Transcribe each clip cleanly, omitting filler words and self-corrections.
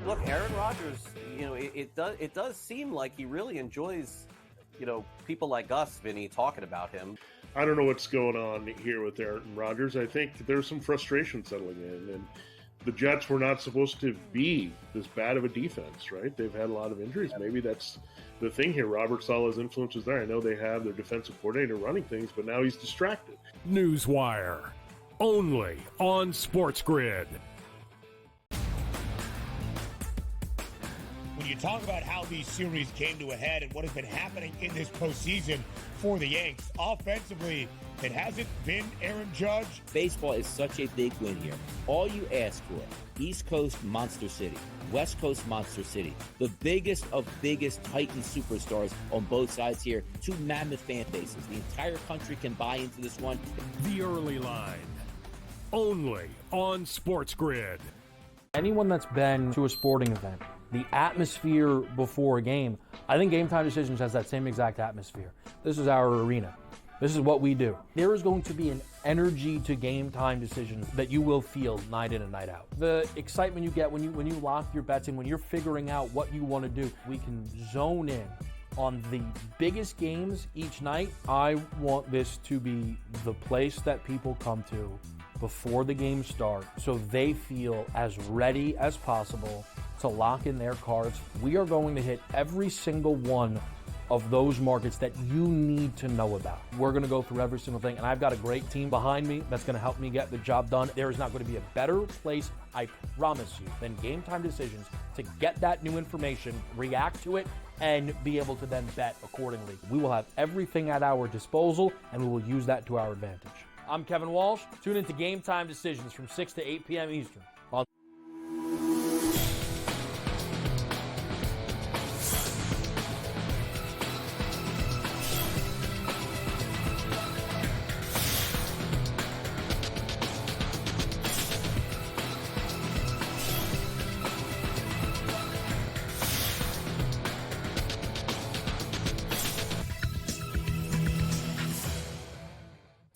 Look, Aaron Rodgers, it does seem like he really enjoys, people like us, Vinny, talking about him. I don't know what's going on here with Aaron Rodgers. I think there's some frustration settling in, and the Jets were not supposed to be this bad of a defense, right? They've had a lot of injuries. Maybe that's the thing here. Robert Saleh's influence is there. I know they have their defensive coordinator running things, but now he's distracted. NewsWire, only on SportsGrid. When you talk about how these series came to a head and what has been happening in this postseason for the Yanks, offensively, it hasn't been Aaron Judge. Baseball is such a big win here. All you ask for, East Coast Monster City, West Coast Monster City, the biggest of biggest Titan superstars on both sides here, two mammoth fan bases. The entire country can buy into this one. The Early Line, only on SportsGrid. Anyone that's been to a sporting event, the atmosphere before a game, I think Game Time Decisions has that same exact atmosphere. This is our arena. This is what we do. There is going to be an energy to Game Time Decisions that you will feel night in and night out. The excitement you get when you lock your bets in, when you're figuring out what you want to do, we can zone in on the biggest games each night. I want this to be the place that people come to before the games start so they feel as ready as possible to lock in their cards. We are going to hit every single one of those markets that you need to know about. We're going to go through every single thing, and I've got a great team behind me that's going to help me get the job done. There is not going to be a better place, I promise you, than Game Time Decisions to get that new information, react to it, and be able to then bet accordingly. We will have everything at our disposal, and we will use that to our advantage. I'm Kevin Walsh. Tune into Game Time Decisions from 6 to 8 p.m. Eastern.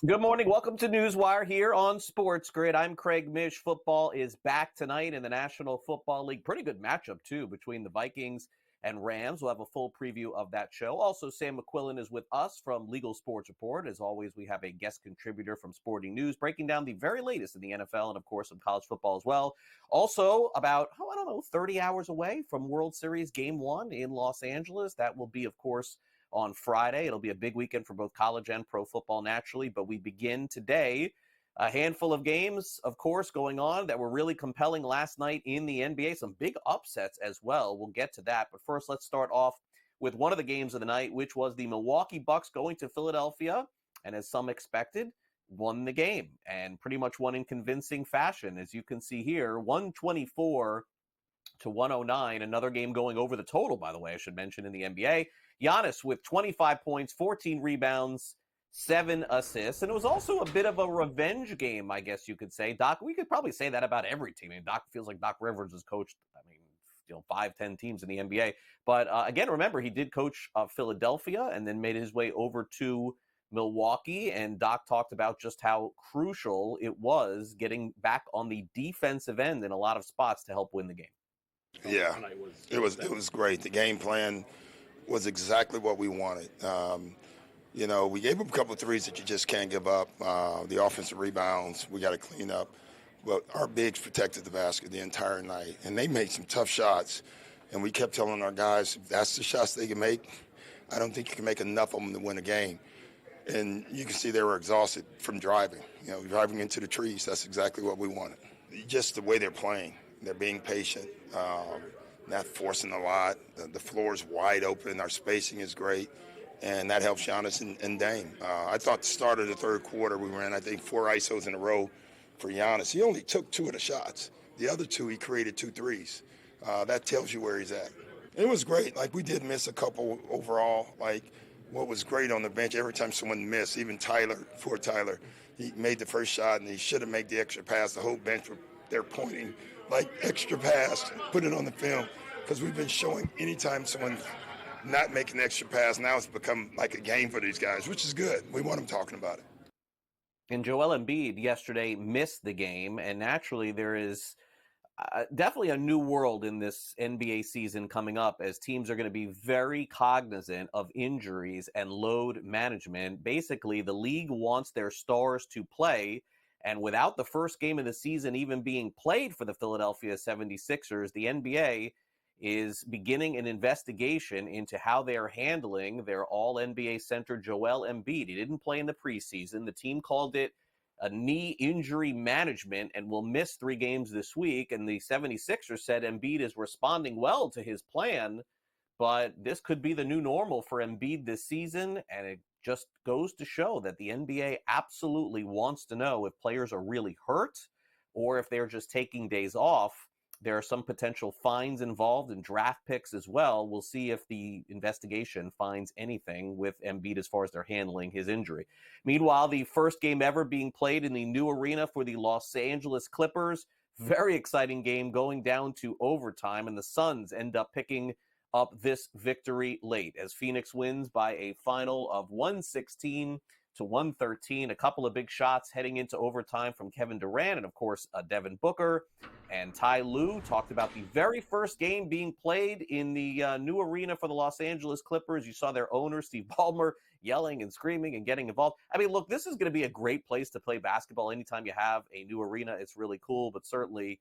Good morning. Welcome to NewsWire here on SportsGrid. I'm Craig Mish. Football is back tonight in the National Football League. Pretty good matchup, too, between the Vikings and Rams. We'll have a full preview of that show. Also, Sam McQuillan is with us from Legal Sports Report. As always, we have a guest contributor from Sporting News breaking down the very latest in the NFL and, of course, some college football as well. Also, about, 30 hours away from World Series Game 1 in Los Angeles. That will be, of course, on Friday. It'll be a big weekend for both college and pro football naturally, but we begin today. A handful of games, of course, going on that were really compelling last night in the NBA. Some big upsets as well. We'll get to that. But first, let's start off with one of the games of the night, which was the Milwaukee Bucks going to Philadelphia, and as some expected, won the game, and pretty much won in convincing fashion. As you can see here, 124 to 109. Another game going over the total, by the way, I should mention, in the NBA. Giannis with 25 points, 14 rebounds, 7 assists. And it was also a bit of a revenge game, I guess you could say. Doc, we could probably say that about every team. I mean, Doc feels like Doc Rivers has coached, 5-10 teams in the NBA. But again, remember, he did coach Philadelphia and then made his way over to Milwaukee. And Doc talked about just how crucial it was getting back on the defensive end in a lot of spots to help win the game. Yeah, it was great. The game plan was exactly what we wanted. We gave up a couple of threes that you just can't give up. The offensive rebounds, we got to clean up. But our bigs protected the basket the entire night, and they made some tough shots. And we kept telling our guys, if that's the shots they can make, I don't think you can make enough of them to win a game. And you can see they were exhausted from driving. Driving into the trees, that's exactly what we wanted. Just the way they're playing. They're being patient, not forcing a lot. The floor is wide open. Our spacing is great, and that helps Giannis and Dame. I thought the start of the third quarter we ran, 4 ISOs in a row for Giannis. He only took 2 of the shots. The other 2, he created 2 threes. That tells you where he's at. It was great. We did miss a couple overall. What was great on the bench, every time someone missed, even Tyler, he made the first shot, and he should have made the extra pass. The whole bench they're pointing extra pass, put it on the film, because we've been showing anytime someone's not making the extra pass, now it's become like a game for these guys, which is good. We want them talking about it. And Joel Embiid yesterday missed the game, and naturally there is definitely a new world in this NBA season coming up, as teams are going to be very cognizant of injuries and load management. Basically, the league wants their stars to play, and without the first game of the season even being played for the Philadelphia 76ers, the NBA is beginning an investigation into how they are handling their all-NBA center Joel Embiid. He didn't play in the preseason. The team called it a knee injury management and will miss 3 games this week. And the 76ers said Embiid is responding well to his plan, but this could be the new normal for Embiid this season. And it just goes to show that the NBA absolutely wants to know if players are really hurt or if they're just taking days off. There are some potential fines involved and draft picks as well. We'll see if the investigation finds anything with Embiid as far as they're handling his injury. Meanwhile, the first game ever being played in the new arena for the Los Angeles Clippers. Very exciting game going down to overtime, and the Suns end up picking up this victory late as Phoenix wins by a final of 116 to 113. A couple of big shots heading into overtime from Kevin Durant and, of course, Devin Booker. And Ty Lue talked about the very first game being played in the new arena for the Los Angeles Clippers. You saw their owner, Steve Ballmer, yelling and screaming and getting involved. I mean, look, this is going to be a great place to play basketball anytime you have a new arena. It's really cool, but certainly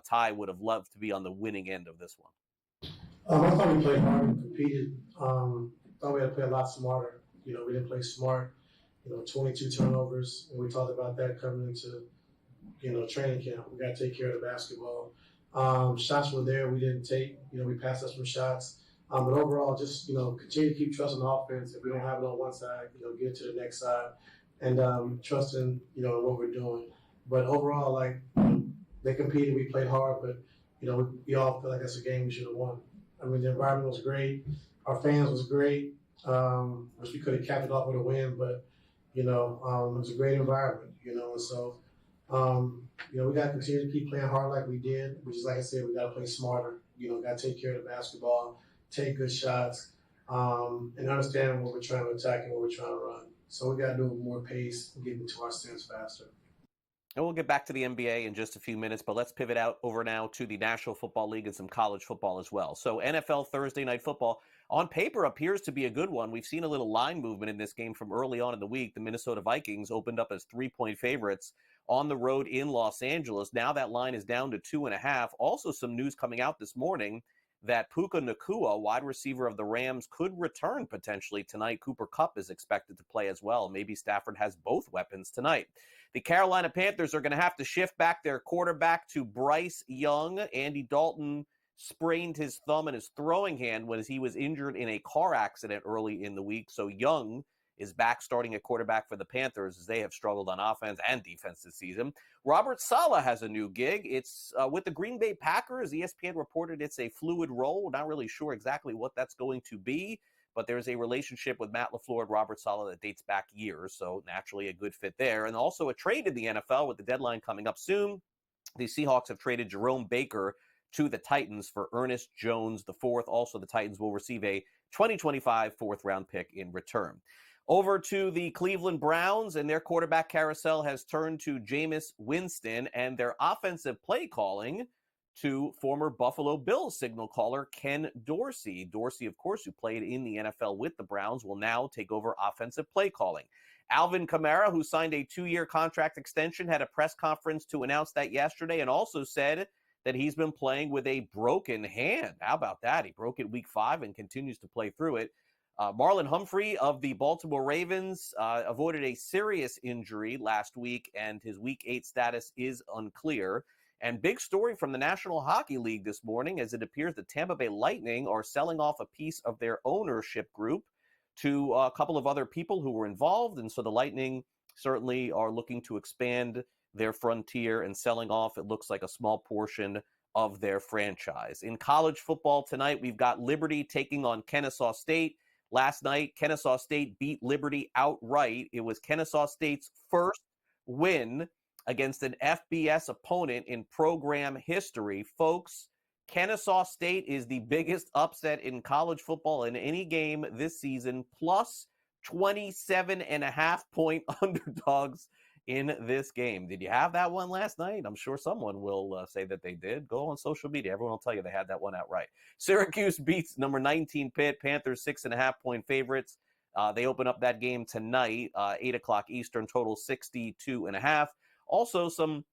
Ty would have loved to be on the winning end of this one. I thought we played hard and competed. Thought we had to play a lot smarter. We didn't play smart. 22 turnovers, and we talked about that coming into, training camp. We got to take care of the basketball. Shots were there. We didn't take. We passed up some shots. But overall, just, continue to keep trusting the offense. If we don't have it on one side, get it to the next side and trusting, what we're doing. But overall, they competed. We played hard, but, we all feel like that's a game we should have won. I mean, the environment was great. Our fans was great. Wish we could have capped it off with a win, but it was a great environment, and so, we got to continue to keep playing hard like we did, which is, like I said, we got to play smarter, got to take care of the basketball, take good shots, and understand what we're trying to attack and what we're trying to run. So we got to do it more pace and get into our stance faster. And we'll get back to the NBA in just a few minutes, but let's pivot out over now to the National Football League and some college football as well. So NFL Thursday Night Football on paper appears to be a good one. We've seen a little line movement in this game from early on in the week. The Minnesota Vikings opened up as 3-point favorites on the road in Los Angeles. Now that line is down to 2.5. Also some news coming out this morning that Puka Nacua, wide receiver of the Rams, could return potentially tonight. Cooper Kupp is expected to play as well. Maybe Stafford has both weapons tonight. The Carolina Panthers are going to have to shift back their quarterback to Bryce Young. Andy Dalton sprained his thumb in his throwing hand when he was injured in a car accident early in the week. So Young is back starting at quarterback for the Panthers as they have struggled on offense and defense this season. Robert Saleh has a new gig. It's with the Green Bay Packers. ESPN reported it's a fluid role. We're not really sure exactly what that's going to be, but there's a relationship with Matt LaFleur and Robert Saleh that dates back years, so naturally a good fit there. And also a trade in the NFL with the deadline coming up soon. The Seahawks have traded Jerome Baker to the Titans for Ernest Jones IV. Also, the Titans will receive a 2025 fourth-round pick in return. Over to the Cleveland Browns, and their quarterback carousel has turned to Jameis Winston and their offensive play calling to former Buffalo Bills signal caller Ken Dorsey. Dorsey, of course, who played in the NFL with the Browns, will now take over offensive play calling. Alvin Kamara, who signed a 2-year contract extension, had a press conference to announce that yesterday and also said that he's been playing with a broken hand. How about that? He broke it week 5 and continues to play through it. Marlon Humphrey of the Baltimore Ravens avoided a serious injury last week, and his Week 8 status is unclear. And big story from the National Hockey League this morning, as it appears the Tampa Bay Lightning are selling off a piece of their ownership group to a couple of other people who were involved. And so the Lightning certainly are looking to expand their frontier and selling off, it looks like, a small portion of their franchise. In college football tonight, we've got Liberty taking on Kennesaw State. Last night, Kennesaw State beat Liberty outright. It was Kennesaw State's first win against an FBS opponent in program history. Folks, Kennesaw State is the biggest upset in college football in any game this season, plus 27.5-point underdogs in this game. Did you have that one last night? I'm sure someone will say that they did. Go on social media. Everyone will tell you they had that one outright. Syracuse beats number 19 Pitt. Panthers 6.5-point favorites. They open up that game tonight, 8 o'clock Eastern, total 62.5. Also, some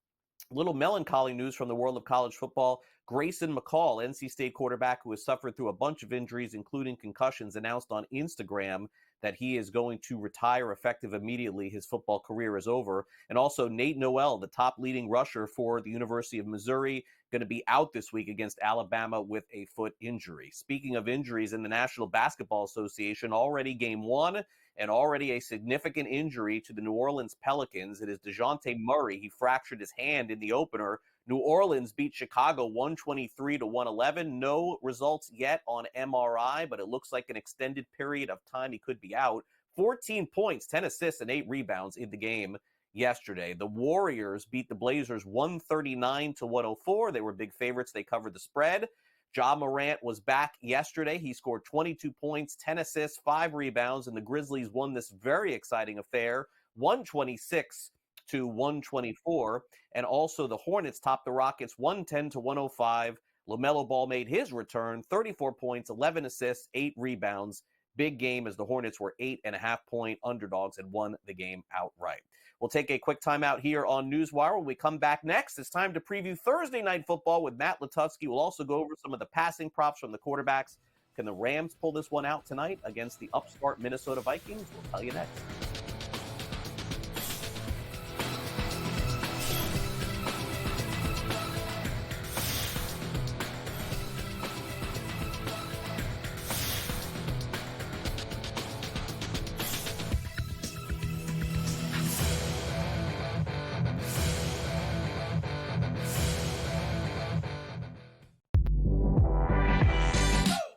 little melancholy news from the world of college football. Grayson McCall, NC State quarterback who has suffered through a bunch of injuries, including concussions, announced on Instagram that he is going to retire effective immediately. His football career is over. And also Nate Noel, the top leading rusher for the University of Missouri, going to be out this week against Alabama with a foot injury. Speaking of injuries, in the National Basketball Association, already game one and already a significant injury to the New Orleans Pelicans. It is DeJounte Murray. He fractured his hand in the opener. New Orleans beat Chicago 123-111. No results yet on MRI, but it looks like an extended period of time he could be out. 14 points, 10 assists, and 8 rebounds in the game yesterday. The Warriors beat the Blazers 139-104. They were big favorites. They covered the spread. Ja Morant was back yesterday. He scored 22 points, 10 assists, 5 rebounds, and the Grizzlies won this very exciting affair, 126-124. And also the Hornets topped the Rockets 110-105. LaMelo Ball made his return, 34 points, 11 assists, 8 rebounds. Big game as the Hornets were 8.5-point underdogs and won the game outright. We'll take a quick timeout here on NewsWire. When we come back next, it's time to preview Thursday Night Football with Matt Lutovsky. We'll also go over some of the passing props from the quarterbacks. Can the Rams pull this one out tonight against the upstart Minnesota Vikings? We'll tell you next.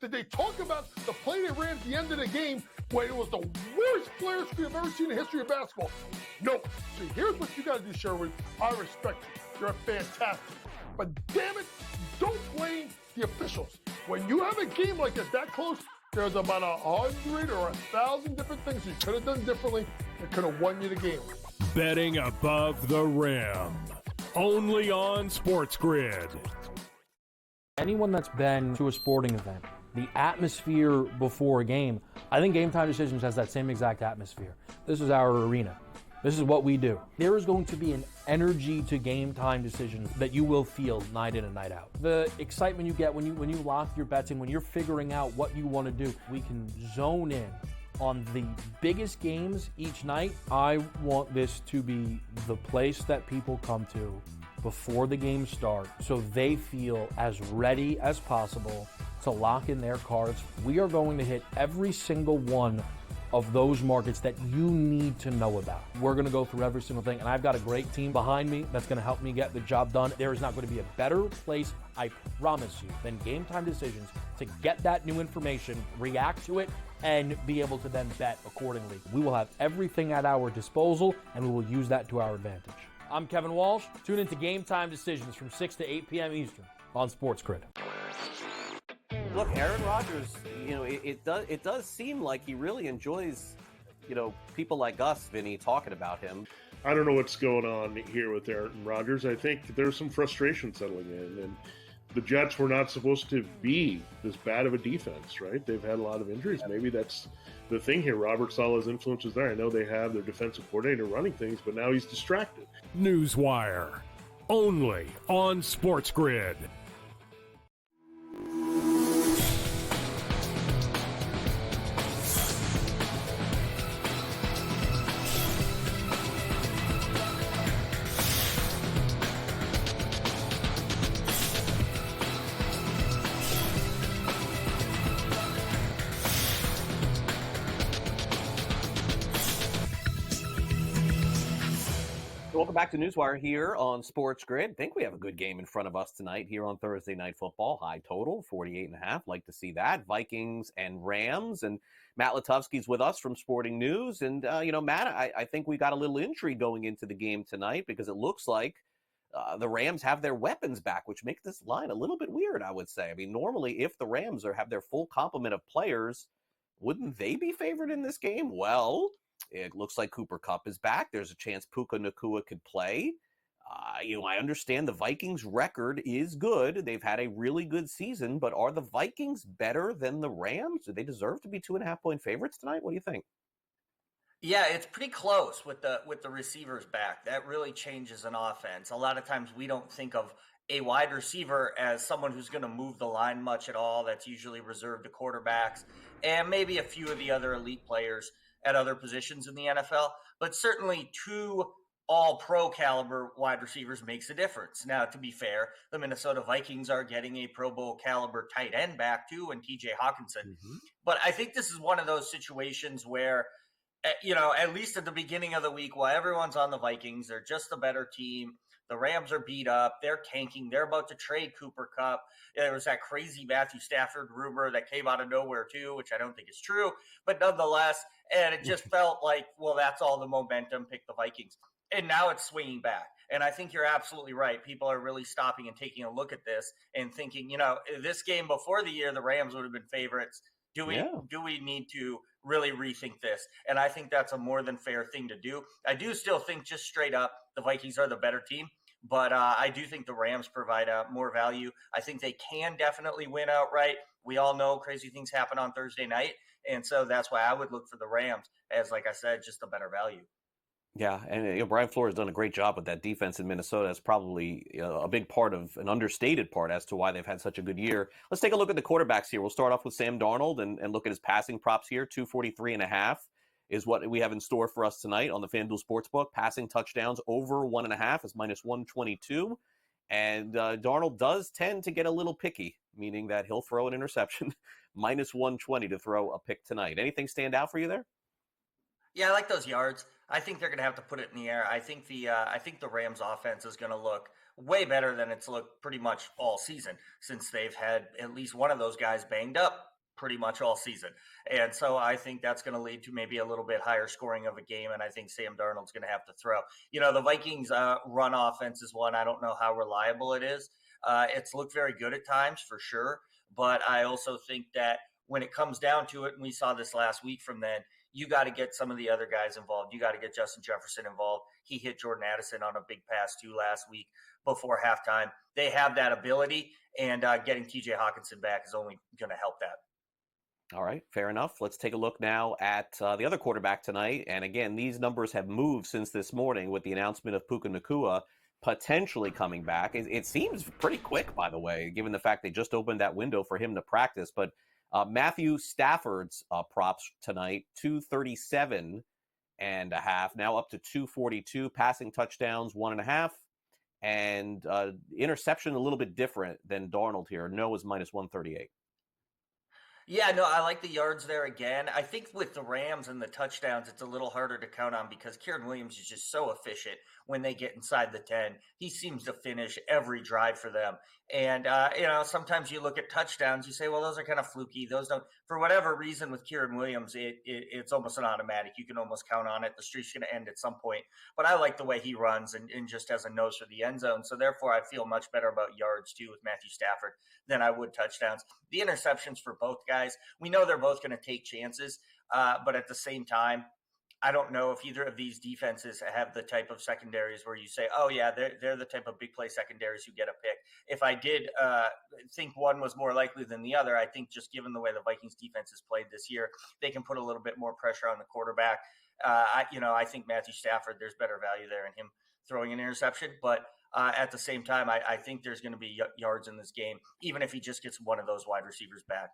Did they talk about the play they ran at the end of the game when it was the worst player we've ever seen in the history of basketball? No. See, here's what you got to do, Sherwood. I respect you. You're fantastic. But damn it, don't blame the officials. When you have a game like that close, there's about 100 or 1,000 different things you could have done differently that could have won you the game. Betting above the rim. Only on SportsGrid. Anyone that's been to a sporting event, the atmosphere before a game, I think Game Time Decisions has that same exact atmosphere. This is our arena. This is what we do. There is going to be an energy to Game Time Decisions that you will feel night in and night out. The excitement you get when you lock your bets in, when you're figuring out what you want to do, we can zone in on the biggest games each night. I want this to be the place that people come to before the games start so they feel as ready as possible to lock in their cards. We are going to hit every single one of those markets that you need to know about. We're going to go through every single thing, and I've got a great team behind me that's going to help me get the job done. There is not going to be a better place, I promise you, than Game Time Decisions to get that new information, react to it, and be able to then bet accordingly. We will have everything at our disposal, and we will use that to our advantage. I'm Kevin Walsh. Tune into Game Time Decisions from 6 to 8 p.m. Eastern on SportsGrid. Look, Aaron Rodgers, it does seem like he really enjoys, people like us, Vinny, talking about him. I don't know what's going on here with Aaron Rodgers. I think there's some frustration settling in, and the Jets were not supposed to be this bad of a defense, right? They've had a lot of injuries. Maybe that's the thing here. Robert Saleh's influence is there. I know they have their defensive coordinator running things, but now he's distracted. NewsWire. Only on SportsGrid. Welcome back to NewsWire here on SportsGrid. I think we have a good game in front of us tonight here on Thursday Night Football. High total, 48.5. Like to see that. Vikings and Rams. And Matt Lutovsky's with us from Sporting News. And, Matt, I think we got a little intrigue going into the game tonight because it looks like the Rams have their weapons back, which makes this line a little bit weird, I would say. I mean, normally if the Rams have their full complement of players, wouldn't they be favored in this game? Well, It looks like Cooper Kupp is back. There's a chance Puka Nacua could play. I understand the Vikings' record is good. They've had a really good season, but are the Vikings better than the Rams? Do they deserve to be 2.5-point favorites tonight? What do you think? Yeah, it's pretty close with the receivers back. That really changes an offense. A lot of times we don't think of a wide receiver as someone who's going to move the line much at all. That's usually reserved to quarterbacks and maybe a few of the other elite players at other positions in the NFL. But certainly two all-pro caliber wide receivers makes a difference. Now, to be fair, the Minnesota Vikings are getting a Pro Bowl caliber tight end back too, and TJ Hawkinson. Mm-hmm. But I think this is one of those situations where, at least at the beginning of the week, while everyone's on the Vikings, they're just a better team. The Rams are beat up. They're tanking. They're about to trade Cooper Kupp. There was that crazy Matthew Stafford rumor that came out of nowhere too, which I don't think is true. But nonetheless, and it just felt like, well, that's all the momentum. Pick the Vikings. And now it's swinging back. And I think you're absolutely right. People are really stopping and taking a look at this and thinking, this game before the year, the Rams would have been favorites. Do we need to really rethink this? And I think that's a more than fair thing to do. I do still think just straight up the Vikings are the better team, but I do think the Rams provide more value. I think they can definitely win outright. We all know crazy things happen on Thursday night, and so that's why I would look for the Rams as, like I said, just a better value. Yeah, and Brian Flores has done a great job with that defense in Minnesota. That's probably a big part of an understated part as to why they've had such a good year. Let's take a look at the quarterbacks here. We'll start off with Sam Darnold and look at his passing props here. 243.5 is what we have in store for us tonight on the FanDuel Sportsbook. Passing touchdowns over 1.5 is minus 122. And Darnold does tend to get a little picky, meaning that he'll throw an interception. Minus 120 to throw a pick tonight. Anything stand out for you there? Yeah, I like those yards. I think they're going to have to put it in the air. I think the Rams offense is going to look way better than it's looked pretty much all season, since they've had at least one of those guys banged up pretty much all season. And so I think that's going to lead to maybe a little bit higher scoring of a game, and I think Sam Darnold's going to have to throw. The Vikings run offense is one. I don't know how reliable it is. It's looked very good at times for sure, but I also think that when it comes down to it, and we saw this last week from then, you got to get some of the other guys involved. You got to get Justin Jefferson involved. He hit Jordan Addison on a big pass too last week before halftime. They have that ability, and getting TJ Hawkinson back is only going to help that. All right, fair enough. Let's take a look now at the other quarterback tonight. And again, these numbers have moved since this morning with the announcement of Puka Nacua potentially coming back. It seems pretty quick, by the way, given the fact they just opened that window for him to practice. But Matthew Stafford's props tonight, 237.5, now up to 242. Passing touchdowns, 1.5. And interception a little bit different than Darnold here. No is minus 138. Yeah, no, I like the yards there again. I think with the Rams and the touchdowns, it's a little harder to count on because Kieran Williams is just so efficient when they get inside the 10. He seems to finish every drive for them. And, sometimes you look at touchdowns, you say, well, those are kind of fluky. Those don't, for whatever reason with Kieran Williams, it's almost an automatic. You can almost count on it. The streak's going to end at some point. But I like the way he runs and just has a nose for the end zone. So therefore, I feel much better about yards too with Matthew Stafford than I would touchdowns. The interceptions for both guys, we know they're both going to take chances. But at the same time, I don't know if either of these defenses have the type of secondaries where you say, oh, yeah, they're the type of big play secondaries who get a pick. If I did think one was more likely than the other, I think just given the way the Vikings defense has played this year, they can put a little bit more pressure on the quarterback. I think Matthew Stafford, there's better value there in him throwing an interception. But at the same time, I think there's going to be yards in this game, even if he just gets one of those wide receivers back.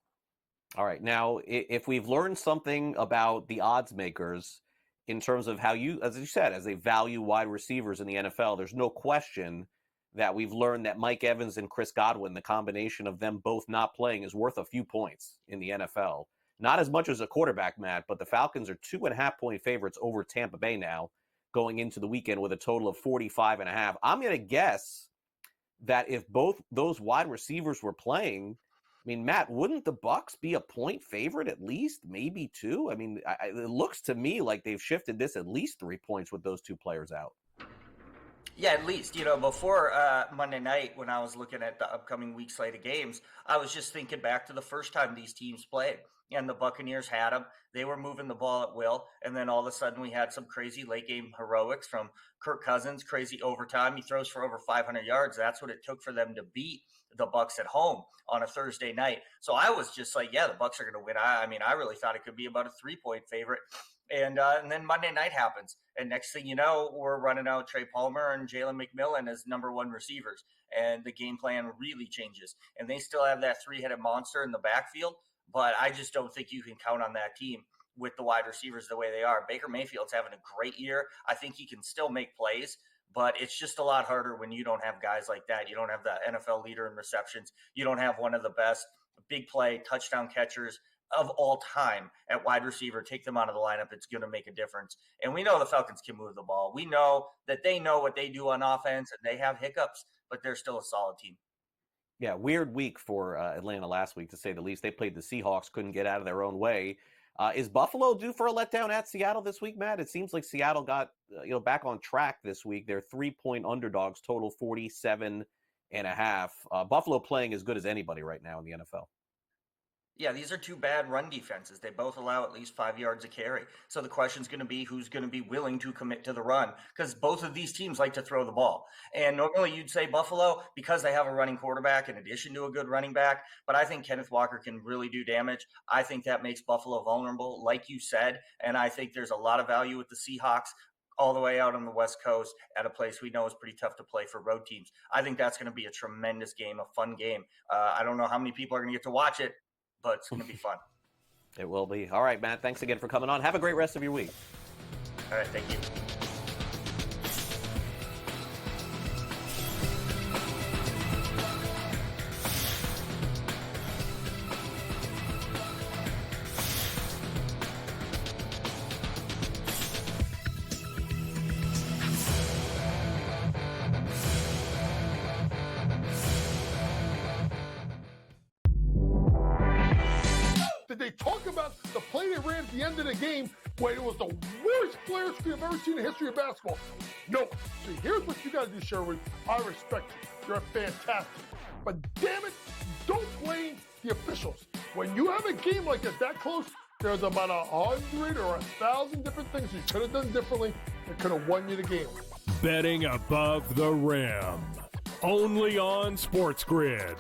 All right. Now, if we've learned something about the odds makers in terms of how you, as you said, as they value wide receivers in the NFL, there's no question that we've learned that Mike Evans and Chris Godwin, the combination of them both not playing, is worth a few points in the NFL. Not as much as a quarterback, Matt, but the Falcons are 2.5-point favorites over Tampa Bay now going into the weekend with a total of 45.5. I'm going to guess that if both those wide receivers were playing, I mean, Matt, wouldn't the Bucs be a point favorite at least, maybe two? I mean, it looks to me like they've shifted this at least 3 points with those two players out. Yeah, at least, before Monday night when I was looking at the upcoming week slate of games, I was just thinking back to the first time these teams played. and the Buccaneers had them. They were moving the ball at will, and then all of a sudden we had some crazy late game heroics from Kirk Cousins, crazy overtime. He throws for over 500 yards. That's what it took for them to beat the Bucs at home on a Thursday night. So I was just like, yeah, the Bucs are going to win. I mean, I really thought it could be about a 3-point favorite. And then Monday night happens. And next thing you know, we're running out Trey Palmer and Jalen McMillan as number one receivers. And the game plan really changes. And they still have that three-headed monster in the backfield. But I just don't think you can count on that team with the wide receivers the way they are. Baker Mayfield's having a great year. I think he can still make plays. But it's just a lot harder when you don't have guys like that. You don't have the NFL leader in receptions. You don't have one of the best big play touchdown catchers of all time at wide receiver. Take them out of the lineup. It's going to make a difference. And we know the Falcons can move the ball. We know that they know what they do on offense, and they have hiccups, but they're still a solid team. Yeah, weird week for Atlanta last week, to say the least. They played the Seahawks, couldn't get out of their own way. Is Buffalo due for a letdown at Seattle this week, Matt? It seems like Seattle got back on track this week. They're 3-point underdogs, total 47.5. Buffalo playing as good as anybody right now in the NFL. Yeah, these are two bad run defenses. They both allow at least 5 yards a carry. So the question's going to be who's going to be willing to commit to the run, because both of these teams like to throw the ball. And normally you'd say Buffalo because they have a running quarterback in addition to a good running back. But I think Kenneth Walker can really do damage. I think that makes Buffalo vulnerable, like you said. And I think there's a lot of value with the Seahawks all the way out on the West Coast at a place we know is pretty tough to play for road teams. I think that's going to be a tremendous game, a fun game. I don't know how many people are going to get to watch it, but it's going to be fun. It will be. All right, Matt, thanks again for coming on. Have a great rest of your week. All right, thank you. Did they talk about the play they ran at the end of the game when it was the worst player screen I've ever seen in the history of basketball? No. So here's what you got to do, Sherwood. I respect you. You're fantastic. But damn it, don't blame the officials. When you have a game like that close, there's about 100 or 1,000 different things you could have done differently that could have won you the game. Betting above the rim. Only on SportsGrid.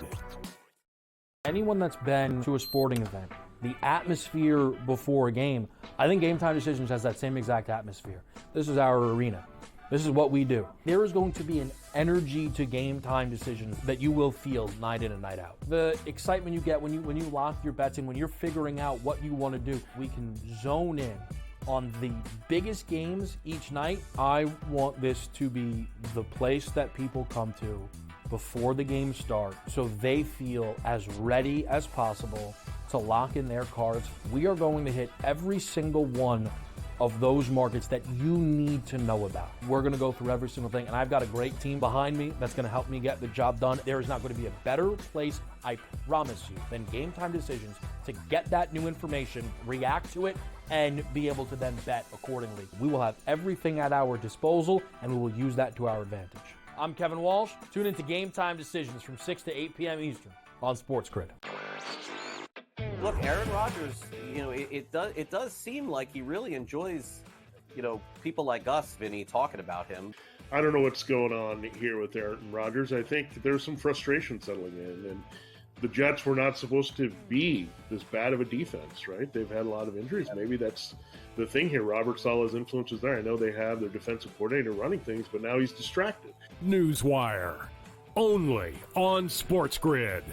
Anyone that's been to a sporting event, the atmosphere before a game, I think Game Time Decisions has that same exact atmosphere. This is our arena. This is what we do. There is going to be an energy to Game Time Decisions that you will feel night in and night out. The excitement you get when you lock your bets in, when you're figuring out what you want to do, we can zone in on the biggest games each night. I want this to be the place that people come to before the game starts so they feel as ready as possible to lock in their cards. We are going to hit every single one of those markets that you need to know about. We're going to go through every single thing, and I've got a great team behind me that's going to help me get the job done. There is not going to be a better place, I promise you, than Game Time Decisions to get that new information, react to it, and be able to then bet accordingly. We will have everything at our disposal, and we will use that to our advantage. I'm Kevin Walsh. Tune into Game Time Decisions from 6 to 8 p.m. Eastern on SportsGrid. Look, Aaron Rodgers, it does seem like he really enjoys, people like us, Vinny, talking about him. I don't know what's going on here with Aaron Rodgers. I think there's some frustration settling in, and the Jets were not supposed to be this bad of a defense, right? They've had a lot of injuries. Maybe that's the thing here. Robert Saleh's influence is there. I know they have their defensive coordinator running things, but now he's distracted. NewsWire, only on SportsGrid.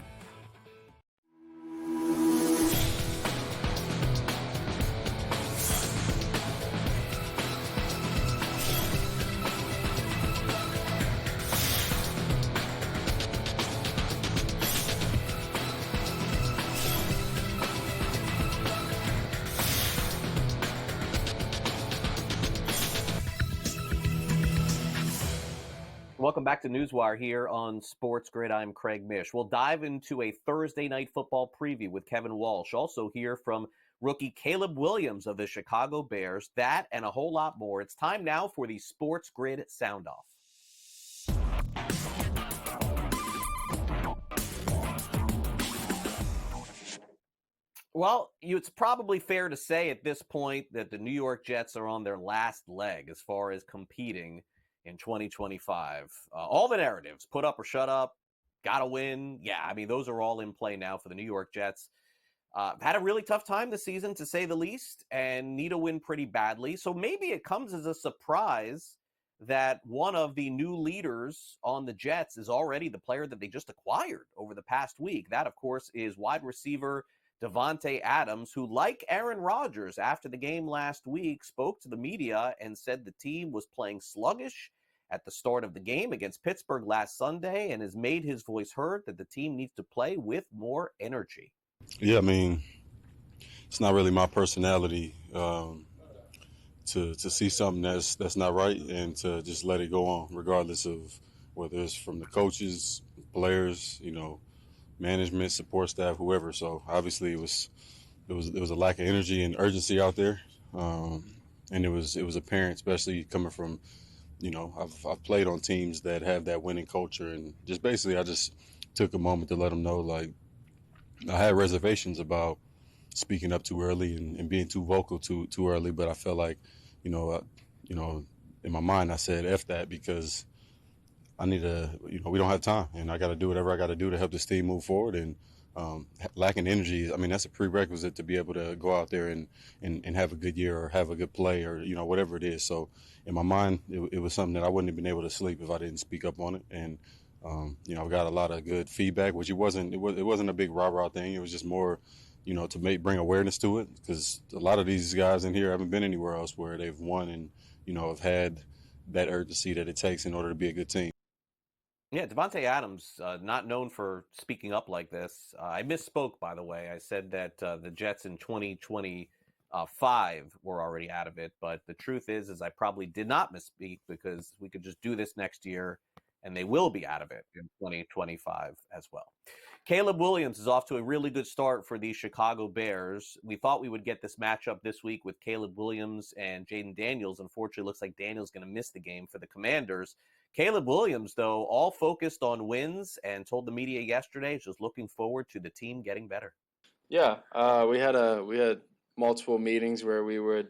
Welcome back to NewsWire here on SportsGrid. I'm Craig Mish. We'll dive into a Thursday night football preview with Kevin Walsh. Also hear from rookie Caleb Williams of the Chicago Bears. That and a whole lot more. It's time now for the SportsGrid Sound Off. Well, it's probably fair to say at this point that the New York Jets are on their last leg as far as competing in 2025. All the narratives, put up or shut up, gotta win. Yeah, I mean, those are all in play now for the New York Jets. Had a really tough time this season, to say the least, and need a win pretty badly. So maybe it comes as a surprise that one of the new leaders on the Jets is already the player that they just acquired over the past week. That, of course, is wide receiver Davante Adams, who, like Aaron Rodgers, after the game last week, spoke to the media and said the team was playing sluggish at the start of the game against Pittsburgh last Sunday and has made his voice heard that the team needs to play with more energy. Yeah, I mean, it's not really my personality to see something that's not right and to just let it go on, regardless of whether it's from the coaches, players, management, support staff, whoever. So obviously it was a lack of energy and urgency out there, and it was apparent, especially coming from, I've played on teams that have that winning culture, and just basically I just took a moment to let them know, like, I had reservations about speaking up too early and being too vocal too early, but I felt like, in my mind I said F that, because I need to, we don't have time, and I got to do whatever I got to do to help this team move forward. And lacking energy, I mean, that's a prerequisite to be able to go out there and have a good year or have a good play or, whatever it is. So in my mind, it was something that I wouldn't have been able to sleep if I didn't speak up on it. And, I've got a lot of good feedback, which it wasn't a big rah-rah thing. It was just more, to bring awareness to it, because a lot of these guys in here haven't been anywhere else where they've won and, have had that urgency that it takes in order to be a good team. Yeah, Davante Adams, not known for speaking up like this. I misspoke, by the way. I said that the Jets in 2025 were already out of it. But the truth is I probably did not misspeak, because we could just do this next year, and they will be out of it in 2025 as well. Caleb Williams is off to a really good start for the Chicago Bears. We thought we would get this matchup this week with Caleb Williams and Jaden Daniels. Unfortunately, it looks like Daniels going to miss the game for the Commanders. Caleb Williams, though, all focused on wins, and told the media yesterday he's just looking forward to the team getting better. Yeah, we had multiple meetings where we would,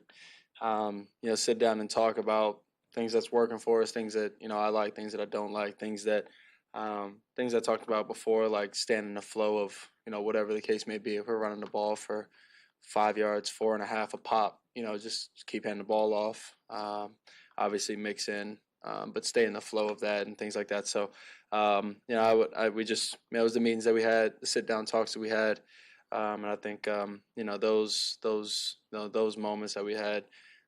sit down and talk about things that's working for us, things that I like, things that I don't like, things I talked about before, like staying in the flow of whatever the case may be. If we're running the ball for 5 yards, 4.5 a pop, just keep handing the ball off. Obviously mix in. But stay in the flow of that and things like that. So, it was the meetings that we had, the sit down talks that we had, and I think those moments that we had,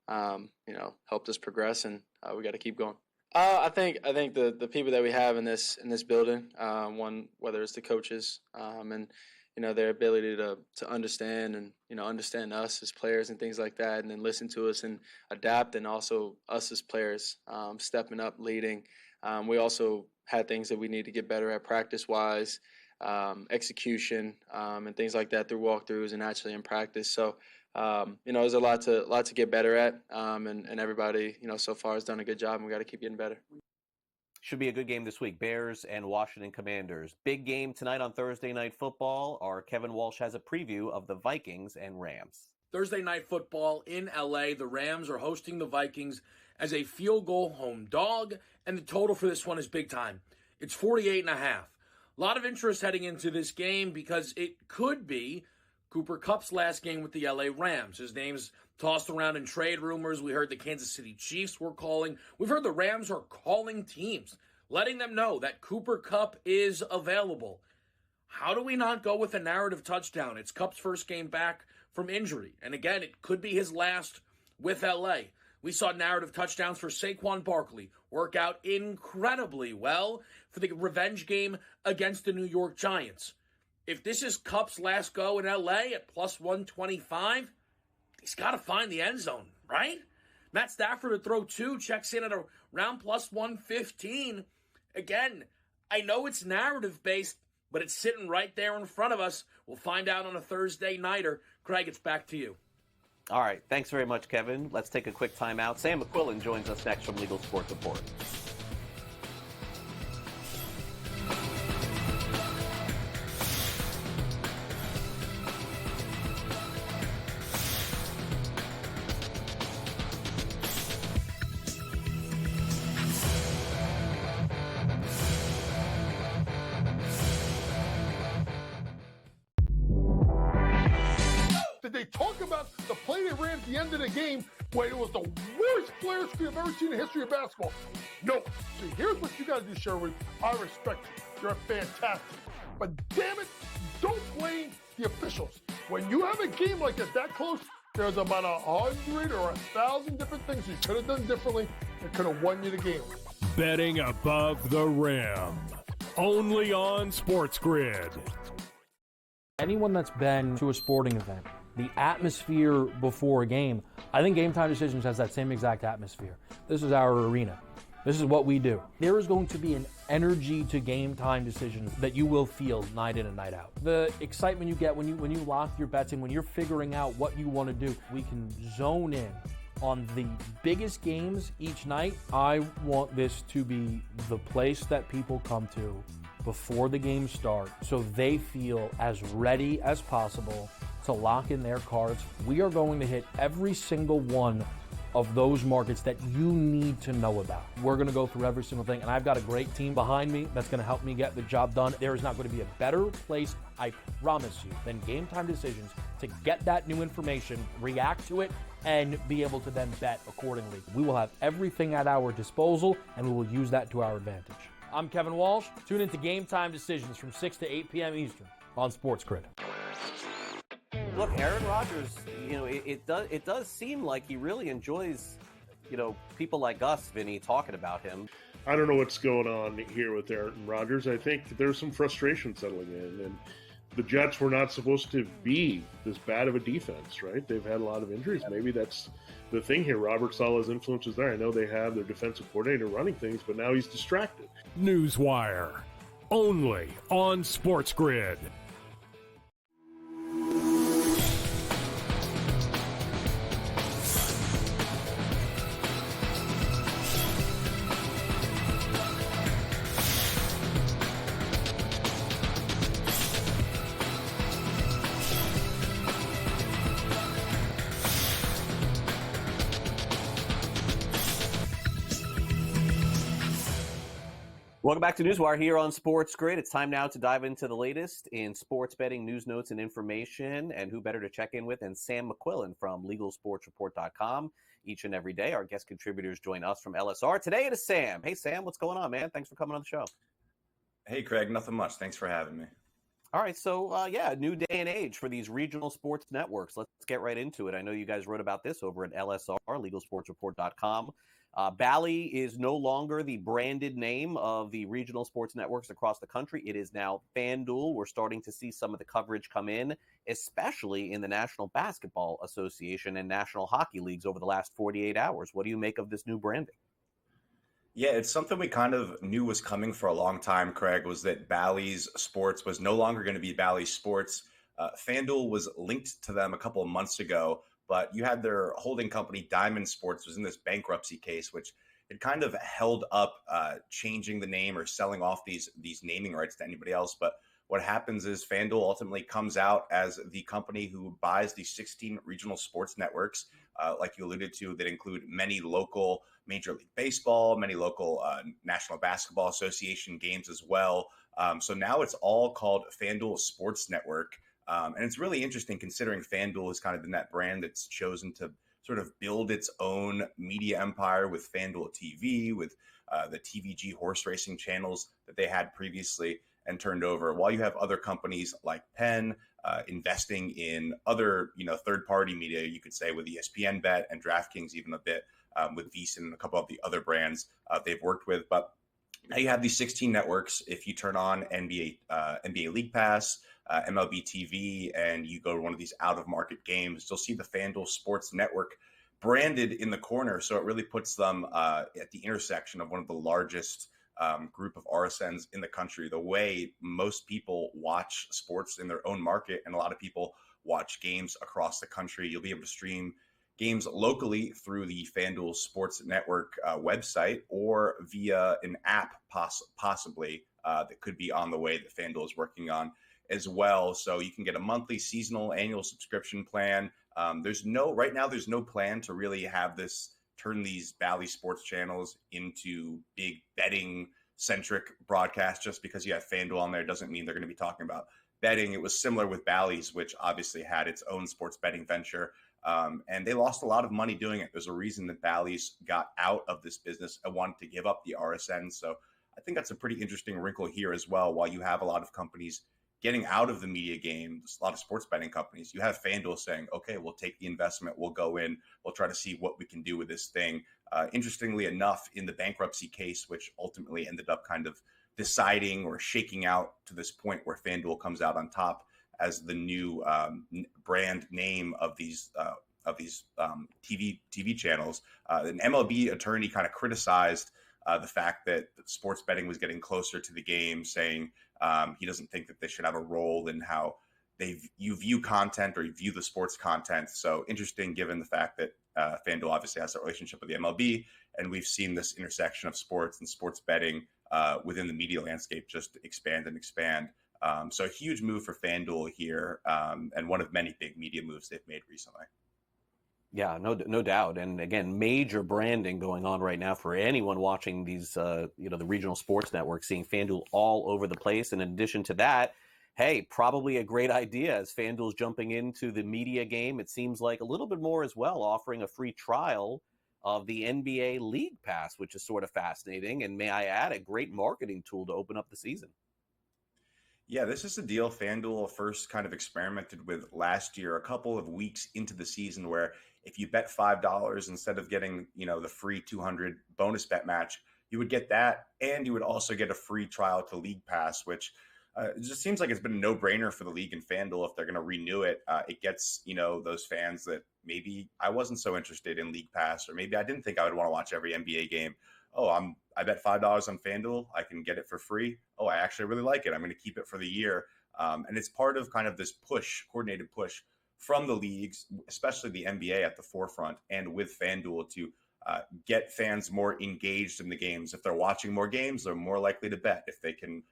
helped us progress, and we got to keep going. I think the people that we have in this building, one, whether it's the coaches, and their ability to understand and understand us as players and things like that, and then listen to us and adapt, and also us as players stepping up, leading. We also had things that we need to get better at practice-wise, execution, and things like that through walkthroughs and actually in practice. So there's a lot to get better at, and everybody so far has done a good job, and we got to keep getting better. Should be a good game this week. Bears and Washington Commanders. Big game tonight on Thursday Night Football. Our Kevin Walsh has a preview of the Vikings and Rams. Thursday Night Football in LA. The Rams are hosting the Vikings as a field goal home dog, and the total for this one is big time. It's 48.5. A lot of interest heading into this game because it could be Cooper Kupp's last game with the LA Rams. His name's tossed around in trade rumors. We heard the Kansas City Chiefs were calling. We've heard the Rams are calling teams, letting them know that Cooper Kupp is available. How do we not go with a narrative touchdown? It's Kupp's first game back from injury. And again, it could be his last with LA. We saw narrative touchdowns for Saquon Barkley work out incredibly well for the revenge game against the New York Giants. If this is Kupp's last go in LA at plus 125, he's got to find the end zone, right? Matt Stafford to throw 2 checks in at around plus 115. Again, I know it's narrative-based, but it's sitting right there in front of us. We'll find out on a Thursday nighter. Craig, it's back to you. All right. Thanks very much, Kevin. Let's take a quick timeout. Sam McQuillan joins us next from Legal Sports Report. Did they talk about the play they ran at the end of the game when it was the worst player screen I've ever seen in the history of basketball? No. See, here's what you got to do, Sherwood. I respect you. You're fantastic. But damn it, don't blame the officials. When you have a game like that close, there's about 100 or 1,000 different things you could have done differently that could have won you the game. Betting above the rim. Only on SportsGrid. Anyone that's been to a sporting event, the atmosphere before a game, I think Game Time Decisions has that same exact atmosphere. This is our arena. This is what we do. There is going to be an energy to Game Time Decisions that you will feel night in and night out. The excitement you get when you lock your bets in, when you're figuring out what you want to do, we can zone in on the biggest games each night. I want this to be the place that people come to before the games start so they feel as ready as possible to lock in their cards. We are going to hit every single one of those markets that you need to know about. We're going to go through every single thing, and I've got a great team behind me that's going to help me get the job done. There is not going to be a better place, I promise you, than Game Time Decisions to get that new information, react to it, and be able to then bet accordingly. We will have everything at our disposal, and we will use that to our advantage. I'm Kevin Walsh. Tune into Game Time Decisions from 6 to 8 p.m. Eastern on SportsGrid. Look, Aaron Rodgers, it does seem like he really enjoys, people like us, Vinny, talking about him. I don't know what's going on here with Aaron Rodgers. I think there's some frustration settling in, and the Jets were not supposed to be this bad of a defense, right? They've had a lot of injuries. Maybe that's the thing here. Robert Saleh's influence is there. I know they have their defensive coordinator running things, but now he's distracted. NewsWire. Only on SportsGrid. Welcome back to NewsWire here on SportsGrid. It's time now to dive into the latest in sports betting news, notes, and information. And who better to check in with than Sam McQuillan from LegalSportsReport.com. Each and every day, our guest contributors join us from LSR. Today it is Sam. Hey, Sam, what's going on, man? Thanks for coming on the show. Hey, Craig, nothing much. Thanks for having me. All right, so new day and age for these regional sports networks. Let's get right into it. I know you guys wrote about this over at LSR, LegalSportsReport.com. Bally is no longer the branded name of the regional sports networks across the country. It is now FanDuel. We're starting to see some of the coverage come in, especially in the National Basketball Association and National Hockey Leagues over the last 48 hours. What do you make of this new branding? Yeah, it's something we kind of knew was coming for a long time, Craig, was that Bally's Sports was no longer going to be Bally's Sports. FanDuel was linked to them a couple of months ago, but you had their holding company, Diamond Sports, was in this bankruptcy case, which it kind of held up changing the name or selling off these naming rights to anybody else. But what happens is FanDuel ultimately comes out as the company who buys the 16 regional sports networks, like you alluded to, that include many local Major League Baseball, many local National Basketball Association games as well. So now it's all called FanDuel Sports Network. And it's really interesting considering FanDuel has kind of been that brand that's chosen to sort of build its own media empire with FanDuel TV, with the TVG horse racing channels that they had previously and turned over, while you have other companies like Penn investing in other, third-party media, you could say, with ESPN Bet and DraftKings even a bit, with VSiN and a couple of the other brands they've worked with. But now you have these 16 networks. If you turn on NBA League Pass, MLB TV, and you go to one of these out-of-market games, you'll see the FanDuel Sports Network branded in the corner. So it really puts them at the intersection of one of the largest group of RSNs in the country. The way most people watch sports in their own market, and a lot of people watch games across the country, you'll be able to stream games locally through the FanDuel Sports Network website or via an app possibly that could be on the way that FanDuel is working on as well. So you can get a monthly, seasonal, annual subscription plan. There's no plan to really have this turn these Bally Sports channels into big betting centric broadcasts. Just because you have FanDuel on there doesn't mean they're going to be talking about betting, it was similar with Bally's, which obviously had its own sports betting venture. And they lost a lot of money doing it. There's a reason that Bally's got out of this business and wanted to give up the RSN. So I think that's a pretty interesting wrinkle here as well. While you have a lot of companies getting out of the media game, a lot of sports betting companies, you have FanDuel saying, okay, we'll take the investment, we'll go in, we'll try to see what we can do with this thing. Interestingly enough, in the bankruptcy case, which ultimately ended up kind of deciding or shaking out to this point where FanDuel comes out on top as the new brand name of these TV channels. An MLB attorney kind of criticized the fact that sports betting was getting closer to the game, saying he doesn't think that they should have a role in how you view content or you view the sports content. So interesting, given the fact that FanDuel obviously has a relationship with the MLB, and we've seen this intersection of sports and sports betting within the media landscape just expand and expand. So a huge move for FanDuel here, and one of many big media moves they've made recently. Yeah, no doubt. And again, major branding going on right now for anyone watching these, the regional sports networks, seeing FanDuel all over the place. And in addition to that, hey, probably a great idea as FanDuel's jumping into the media game. It seems like a little bit more as well, offering a free trial of the NBA League Pass, which is sort of fascinating. And may I add, a great marketing tool to open up the season. Yeah, this is a deal FanDuel first kind of experimented with last year, a couple of weeks into the season, where if you bet $5 instead of getting, the free 200 bonus bet match, you would get that, and you would also get a free trial to League Pass, which it just seems like it's been a no-brainer for the league and FanDuel if they're going to renew it. It gets, those fans that maybe I wasn't so interested in League Pass, or maybe I didn't think I would want to watch every NBA game. Oh, I bet $5 on FanDuel, I can get it for free. Oh, I actually really like it. I'm going to keep it for the year. And it's part of kind of this coordinated push from the leagues, especially the NBA at the forefront, and with FanDuel to get fans more engaged in the games. If they're watching more games, they're more likely to bet. If they can,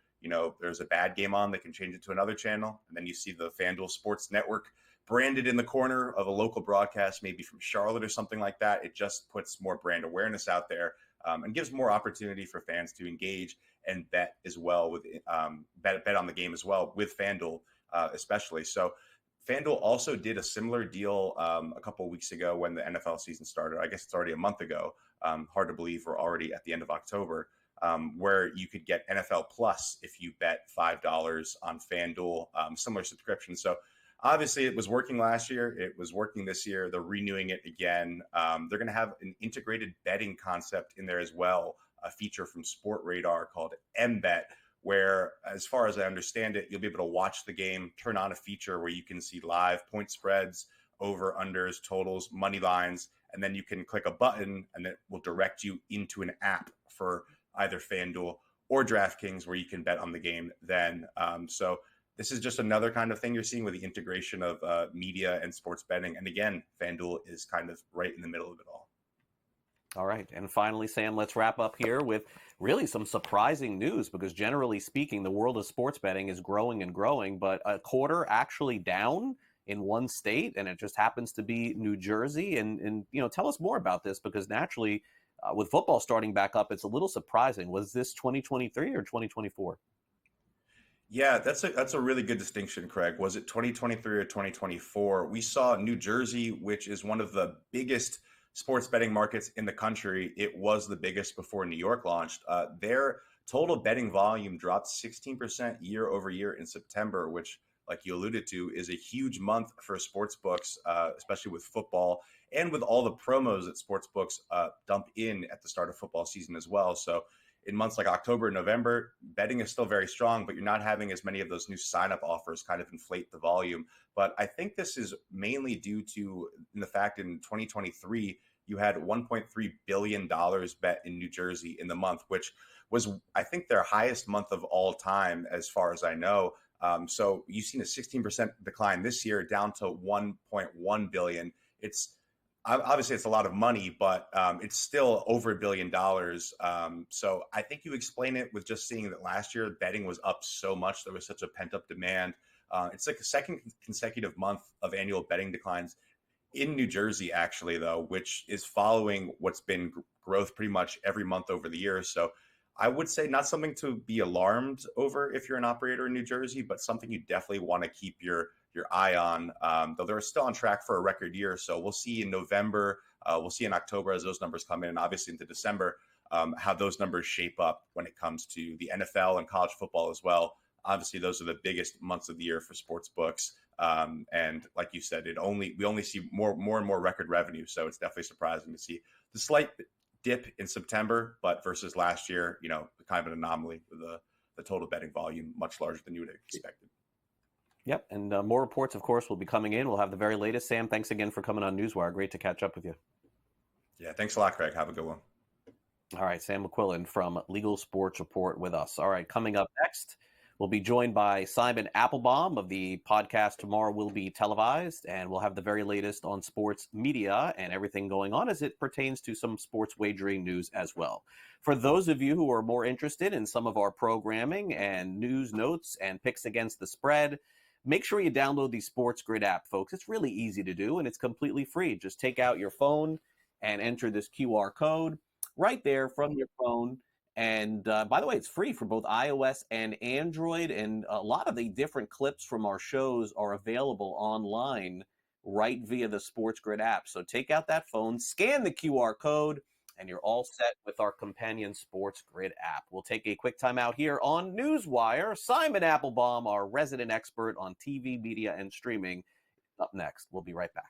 there's a bad game on, they can change it to another channel. And then you see the FanDuel Sports Network branded in the corner of a local broadcast, maybe from Charlotte or something like that. It just puts more brand awareness out there. And gives more opportunity for fans to engage and bet as well with bet on the game as well with FanDuel, especially. So FanDuel also did a similar deal a couple of weeks ago when the NFL season started. I guess it's already a month ago. Hard to believe we're already at the end of October, where you could get NFL Plus if you bet $5 on FanDuel, similar subscription. So obviously, it was working last year. It was working this year. They're renewing it again. They're going to have an integrated betting concept in there as well, a feature from Sport Radar called MBet, where, as far as I understand it, you'll be able to watch the game, turn on a feature where you can see live point spreads, over, unders, totals, money lines, and then you can click a button and it will direct you into an app for either FanDuel or DraftKings where you can bet on the game then. So this is just another kind of thing you're seeing with the integration of media and sports betting. And again, FanDuel is kind of right in the middle of it all. All right. And finally, Sam, let's wrap up here with really some surprising news, because generally speaking, the world of sports betting is growing and growing, but a quarter actually down in one state, and it just happens to be New Jersey. And tell us more about this, because naturally, with football starting back up, it's a little surprising. Was this 2023 or 2024? Yeah, that's a really good distinction, Craig. Was it 2023 or 2024? We saw New Jersey, which is one of the biggest sports betting markets in the country. It was the biggest before New York launched. Their total betting volume dropped 16% year over year in September, which, like you alluded to, is a huge month for sports books, especially with football and with all the promos that sports books dump in at the start of football season as well. So in months like October and November, betting is still very strong, but you're not having as many of those new sign-up offers kind of inflate the volume. But I think this is mainly due to the fact in 2023, you had $1.3 billion bet in New Jersey in the month, which was, I think, their highest month of all time, as far as I know. So you've seen a 16% decline this year, down to $1.1 billion. Obviously, it's a lot of money, but it's still over $1 billion. So I think you explain it with just seeing that last year betting was up so much. There was such a pent-up demand. It's like the second consecutive month of annual betting declines in New Jersey, actually, though, which is following what's been growth pretty much every month over the years. So I would say not something to be alarmed over if you're an operator in New Jersey, but something you definitely want to keep your eye on. Though they're still on track for a record year, so we'll see in November, we'll see in October as those numbers come in, and obviously into December, how those numbers shape up when it comes to the NFL and college football as well. Obviously, those are the biggest months of the year for sports books, and like you said, we only see more and more record revenue. So it's definitely surprising to see the slight dip in September, but versus last year, kind of an anomaly with the total betting volume much larger than you would have expected. Yep, and more reports, of course, will be coming in. We'll have the very latest. Sam, thanks again for coming on NewsWire. Great to catch up with you. Yeah, thanks a lot, Craig. Have a good one. All right, Sam McQuillan from Legal Sports Report with us. All right, coming up next, we'll be joined by Simon Applebaum of the podcast Tomorrow Will Be Televised, and we'll have the very latest on sports media and everything going on as it pertains to some sports wagering news as well. For those of you who are more interested in some of our programming and news notes and picks against the spread, make sure you download the SportsGrid app, folks. It's really easy to do, and it's completely free. Just take out your phone and enter this QR code right there from your phone. And by the way, it's free for both iOS and Android. And a lot of the different clips from our shows are available online right via the SportsGrid app. So take out that phone, scan the QR code, and you're all set with our companion SportsGrid app. We'll take a quick time out here on NewsWire. Simon Applebaum, our resident expert on TV, media, and streaming, up next. We'll be right back.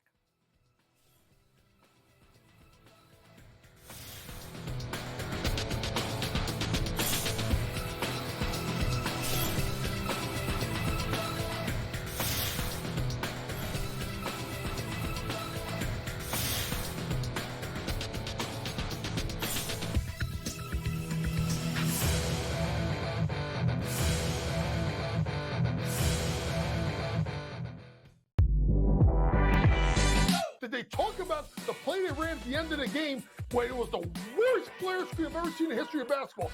Did they talk about the play they ran at the end of the game when it was the worst player screen I've ever seen in the history of basketball?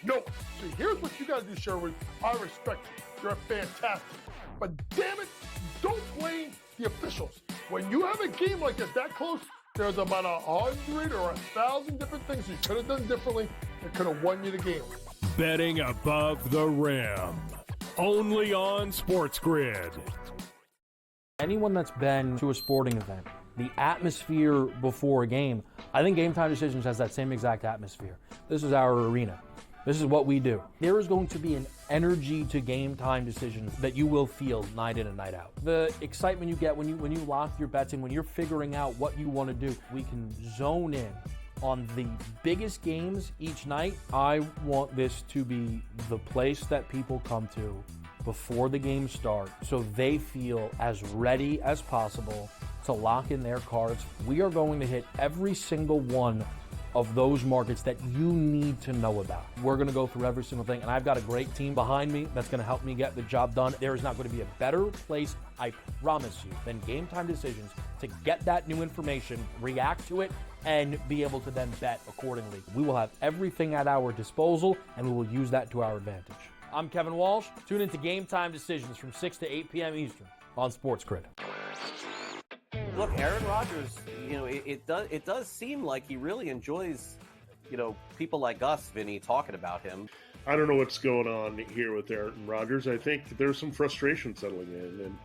No. See, here's what you got to do, Sherwood. I respect you. You're fantastic. But damn it, don't blame the officials. When you have a game like this that close, there's about 100 or 1,000 different things you could have done differently that could have won you the game. Betting above the rim. Only on SportsGrid. Anyone that's been to a sporting event, the atmosphere before a game, I think Game Time Decisions has that same exact atmosphere. This is our arena. This is what we do. There is going to be an energy to Game Time Decisions that you will feel night in and night out. The excitement you get when you lock your bets in, when you're figuring out what you want to do, we can zone in on the biggest games each night. I want this to be the place that people come to before the games start so they feel as ready as possible to lock in their cards. We are going to hit every single one of those markets that you need to know about. We're going to go through every single thing, and I've got a great team behind me that's going to help me get the job done. There is not going to be a better place, I promise you, than Game Time Decisions to get that new information, react to it, and be able to then bet accordingly. We will have everything at our disposal, and we will use that to our advantage. I'm Kevin Walsh. Tune into Game Time Decisions from 6 to 8 p.m. Eastern on SportsGrid. Look, Aaron Rodgers, it does seem like he really enjoys, people like us, Vinny, talking about him. I don't know what's going on here with Aaron Rodgers. I think there's some frustration settling in, and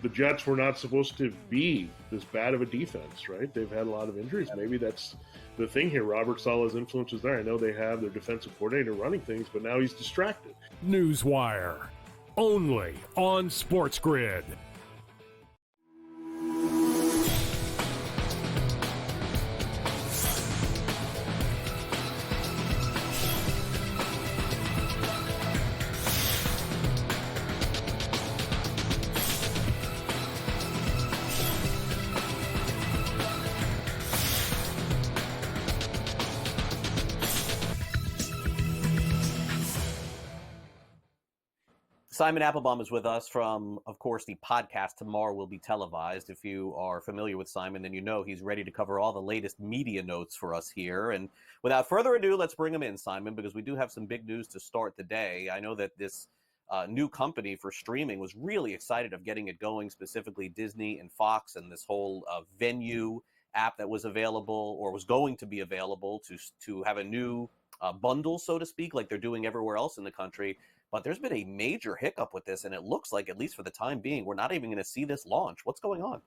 the Jets were not supposed to be this bad of a defense, right? They've had a lot of injuries. Maybe that's the thing here. Robert Saleh's influence is there. I know they have their defensive coordinator running things, but now he's distracted. NewsWire. Only on SportsGrid. Simon Applebaum is with us from, of course, the podcast Tomorrow Will Be Televised. If you are familiar with Simon, then you know he's ready to cover all the latest media notes for us here. And without further ado, let's bring him in, Simon, because we do have some big news to start the day. I know that this new company for streaming was really excited of getting it going, specifically Disney and Fox and this whole venue app that was available or was going to be available to have a new bundle, so to speak, like they're doing everywhere else in the country. But there's been a major hiccup with this, and it looks like, at least for the time being, we're not even going to see this launch. What's going on?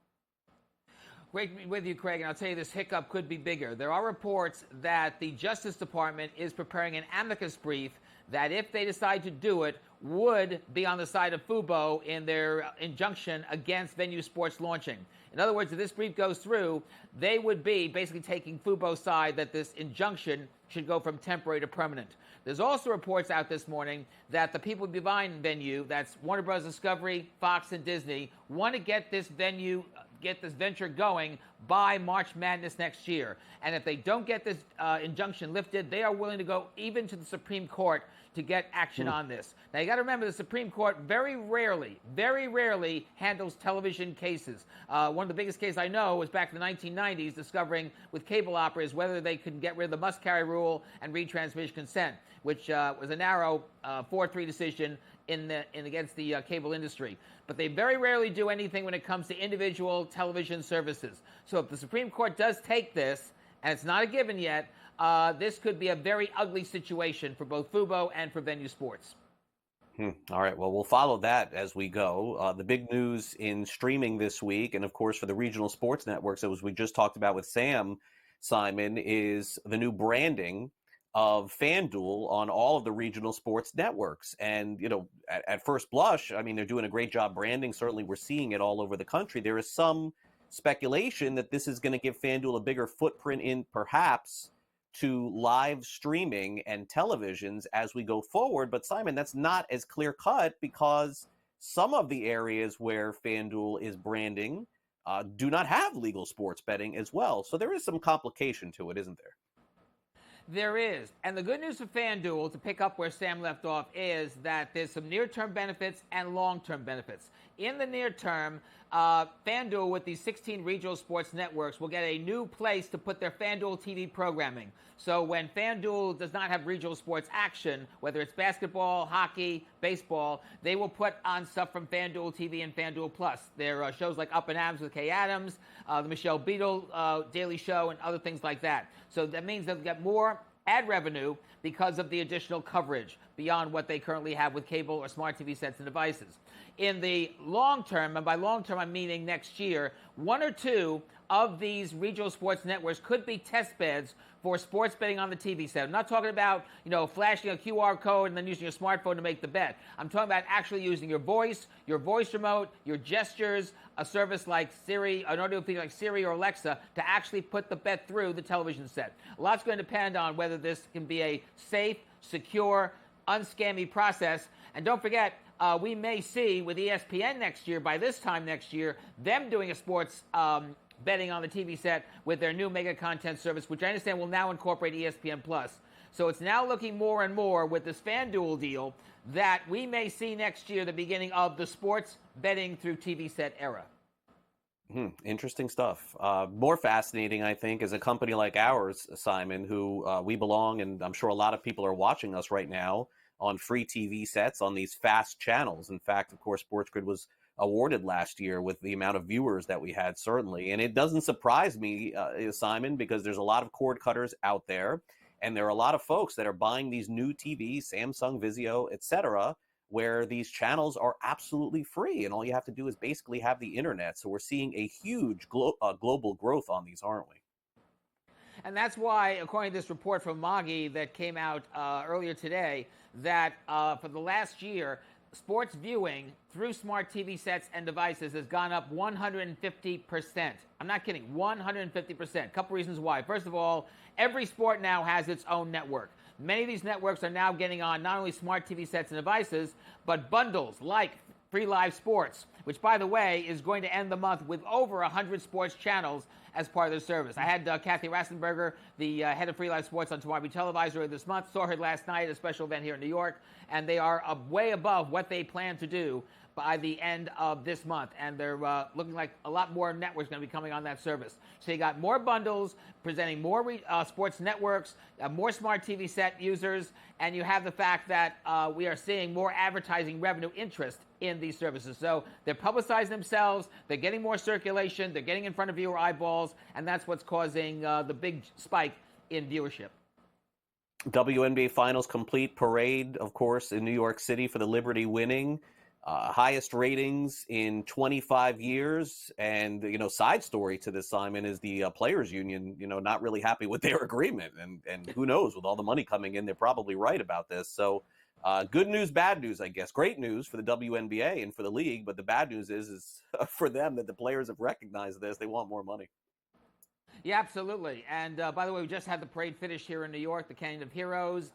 Great to be with you, Craig, and I'll tell you this hiccup could be bigger. There are reports that the Justice Department is preparing an amicus brief that, if they decide to do it, would be on the side of Fubo in their injunction against Venue Sports launching. In other words, if this brief goes through, they would be basically taking Fubo's side that this injunction should go from temporary to permanent. There's also reports out this morning that the people behind Venue, that's Warner Bros. Discovery, Fox, and Disney, want to get this venture going by March Madness next year. And if they don't get this injunction lifted, they are willing to go even to the Supreme Court to get action on this. Now, you got to remember, the Supreme Court very rarely handles television cases. One of the biggest cases I know was back in the 1990s, discovering with cable operators whether they could get rid of the must-carry rule and retransmission consent, which was a narrow 4-3 decision against the cable industry. But they very rarely do anything when it comes to individual television services. So if the Supreme Court does take this, and it's not a given yet, this could be a very ugly situation for both Fubo and for Venue Sports. All right. Well, we'll follow that as we go. The big news in streaming this week, and of course for the regional sports networks, as we just talked about with Sam, Simon, is the new branding of FanDuel on all of the regional sports networks. And, you know, at first blush, I mean, they're doing a great job branding. Certainly we're seeing it all over the country. There is some speculation that this is going to give FanDuel a bigger footprint in perhaps to live streaming and televisions as we go forward. But Simon, that's not as clear cut, because some of the areas where FanDuel is branding do not have legal sports betting as well. So there is some complication to it, isn't there? There is. And the good news for FanDuel, to pick up where Sam left off, is that there's some near-term benefits and long-term benefits. In the near term, FanDuel, with these 16 regional sports networks, will get a new place to put their FanDuel TV programming. So when FanDuel does not have regional sports action, whether it's basketball, hockey, baseball, they will put on stuff from FanDuel TV and FanDuel Plus. There are shows like Up and Adams with Kay Adams, the Michelle Beadle Daily Show, and other things like that. So that means they'll get more ad revenue because of the additional coverage beyond what they currently have with cable or smart TV sets and devices. In the long term, and by long term I'm meaning next year, one or two of these regional sports networks could be test beds for sports betting on the TV set. I'm not talking about, flashing a QR code and then using your smartphone to make the bet. I'm talking about actually using your voice remote, your gestures, a service like Siri, an audio feed like Siri or Alexa, to actually put the bet through the television set. A lot's going to depend on whether this can be a safe, secure, unscammy process. And don't forget, we may see with ESPN next year, by this time next year, them doing a sports betting on the TV set with their new mega content service, which I understand will now incorporate ESPN+. So it's now looking more and more with this FanDuel deal that we may see next year the beginning of the sports betting through TV set era. Interesting stuff. More fascinating, I think, is a company like ours, Simon, who we belong, and I'm sure a lot of people are watching us right now on free TV sets on these fast channels. In fact, of course, SportsGrid was awarded last year with the amount of viewers that we had, certainly. And it doesn't surprise me, Simon, because there's a lot of cord cutters out there, and there are a lot of folks that are buying these new TVs, Samsung, Vizio, etc., where these channels are absolutely free, and all you have to do is basically have the internet. So we're seeing a huge global growth on these, aren't we? And that's why, according to this report from Maggie that came out earlier today, that for the last year, sports viewing through smart TV sets and devices has gone up 150%. I'm not kidding, 150%. A couple reasons why. First of all, every sport now has its own network. Many of these networks are now getting on not only smart TV sets and devices, but bundles like Free Live Sports, which, by the way, is going to end the month with over 100 sports channels as part of their service. I had Kathy Rastenberger, the head of Free Live Sports, on Tomorrow We Televise earlier this month. Saw her last night at a special event here in New York, and they are way above what they plan to do by the end of this month, and they're looking like a lot more networks going to be coming on that service. So you got more bundles, presenting more sports networks, more smart TV set users, and you have the fact that we are seeing more advertising revenue interest in these services. So they're publicizing themselves, they're getting more circulation, they're getting in front of viewer eyeballs, and that's what's causing the big spike in viewership. WNBA Finals complete, parade, of course, in New York City for the Liberty winning. Highest ratings in 25 years. And, side story to this, Simon, is the players union, not really happy with their agreement. And who knows, with all the money coming in, they're probably right about this. So good news, bad news, I guess. Great news for the WNBA and for the league. But the bad news is for them that the players have recognized this. They want more money. Yeah, absolutely. And by the way, we just had the parade finish here in New York. The Canyon of Heroes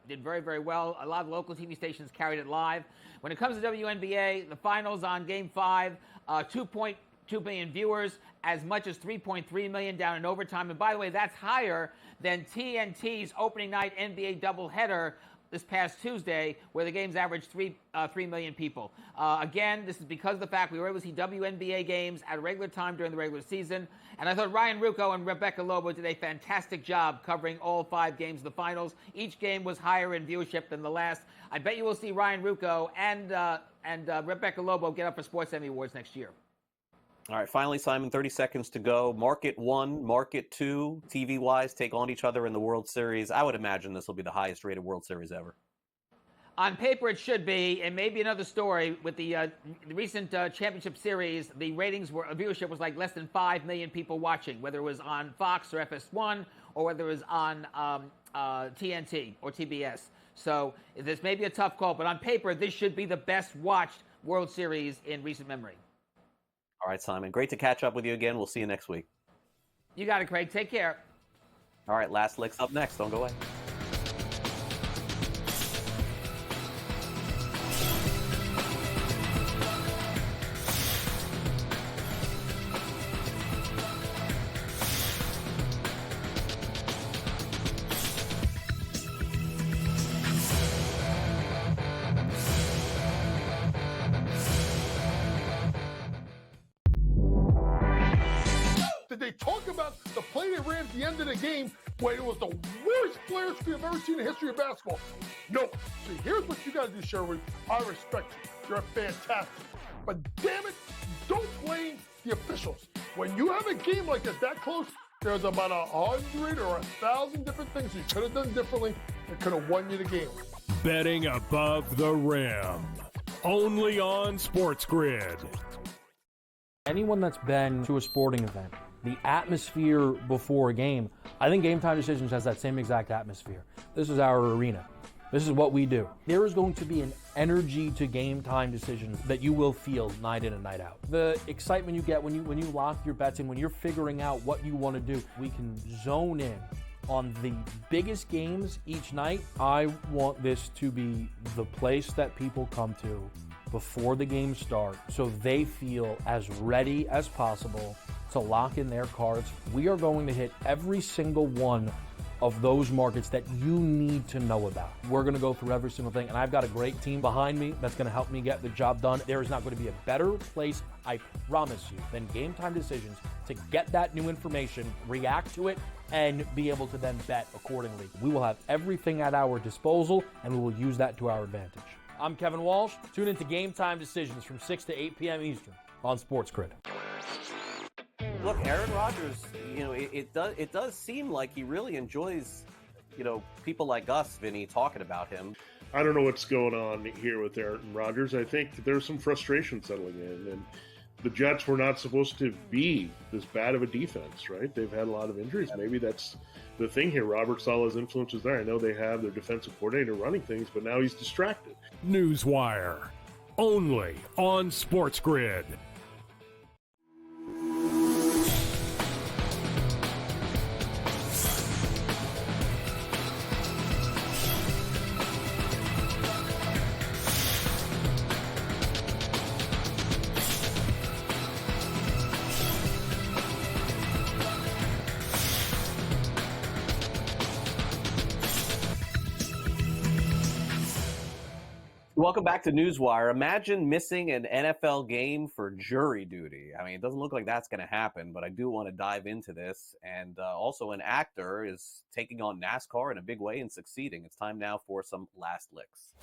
did very, very well. A lot of local TV stations carried it live. When it comes to WNBA, the finals on Game 5, 2.2 million viewers, as much as 3.3 million down in overtime. And by the way, that's higher than TNT's opening night NBA doubleheader this past Tuesday, where the games averaged 3 million people. Again, this is because of the fact we were able to see WNBA games at a regular time during the regular season. And I thought Ryan Rucco and Rebecca Lobo did a fantastic job covering all 5 games of the finals. Each game was higher in viewership than the last. I bet you will see Ryan Rucco and Rebecca Lobo get up for Sports Emmy Awards next year. All right, finally, Simon, 30 seconds to go. Market 1, Market 2, TV-wise, take on each other in the World Series. I would imagine this will be the highest-rated World Series ever. On paper, it should be. It may be another story. With the recent championship series, the viewership was like less than 5 million people watching, whether it was on Fox or FS1 or whether it was on TNT or TBS. So this may be a tough call, but on paper, this should be the best-watched World Series in recent memory. All right, Simon. Great to catch up with you again. We'll see you next week. You got it, Craig. Take care. All right, Last Licks up next. Don't go away. Did they talk about the play they ran at the end of the game when it was the worst player screen I've ever seen in the history of basketball? No. See, here's what you got to do, Sherwood. I respect you. You're fantastic. But damn it, don't blame the officials. When you have a game like that close, there's about 100 or 1,000 different things you could have done differently that could have won you the game. Betting above the rim. Only on SportsGrid. Anyone that's been to a sporting event, the atmosphere before a game, I think Game Time Decisions has that same exact atmosphere. This is our arena. This is what we do. There is going to be an energy to Game Time Decisions that you will feel night in and night out. The excitement you get when you lock your bets in, when you're figuring out what you want to do, we can zone in on the biggest games each night. I want this to be the place that people come to before the games start so they feel as ready as possible to lock in their cards. We are going to hit every single one of those markets that you need to know about. We're going to go through every single thing, and I've got a great team behind me that's going to help me get the job done. There is not going to be a better place, I promise you, than Game Time Decisions to get that new information, react to it, and be able to then bet accordingly. We will have everything at our disposal, and we will use that to our advantage. I'm Kevin Walsh. Tune into Game Time Decisions from 6 to 8 p.m. Eastern on SportsGrid. Look, Aaron Rodgers, it does seem like he really enjoys, people like us, Vinny, talking about him. I don't know what's going on here with Aaron Rodgers. I think there's some frustration settling in, and the Jets were not supposed to be this bad of a defense, right? They've had a lot of injuries. Maybe that's the thing here. Robert Saleh's influence is there. I know they have their defensive coordinator running things, but now he's distracted. NewsWire, only on SportsGrid. Welcome back to NewsWire. Imagine missing an NFL game for jury duty. I mean, it doesn't look like that's going to happen, but I do want to dive into this. And also, an actor is taking on NASCAR in a big way and succeeding. It's time now for some last licks.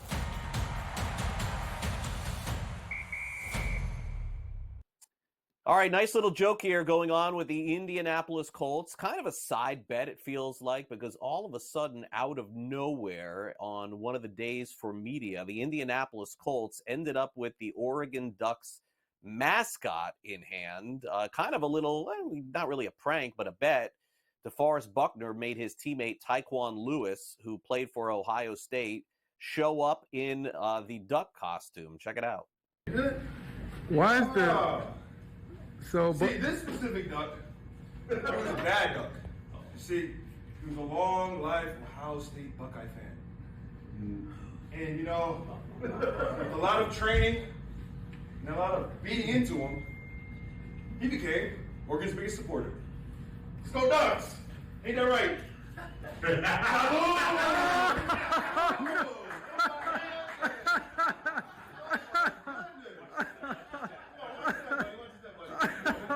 All right, nice little joke here going on with the Indianapolis Colts. Kind of a side bet, it feels like, because all of a sudden, out of nowhere, on one of the days for media, the Indianapolis Colts ended up with the Oregon Ducks mascot in hand. Kind of a little, not really a prank, but a bet. DeForest Buckner made his teammate Tyquan Lewis, who played for Ohio State, show up in the duck costume. Check it out. Why is there... So, see, this specific duck, that was a bad duck. You see, he was a long life Ohio State Buckeye fan. And, you know, with a lot of training and a lot of beating into him, he became Oregon's biggest supporter. Let's go Ducks! Ain't that right?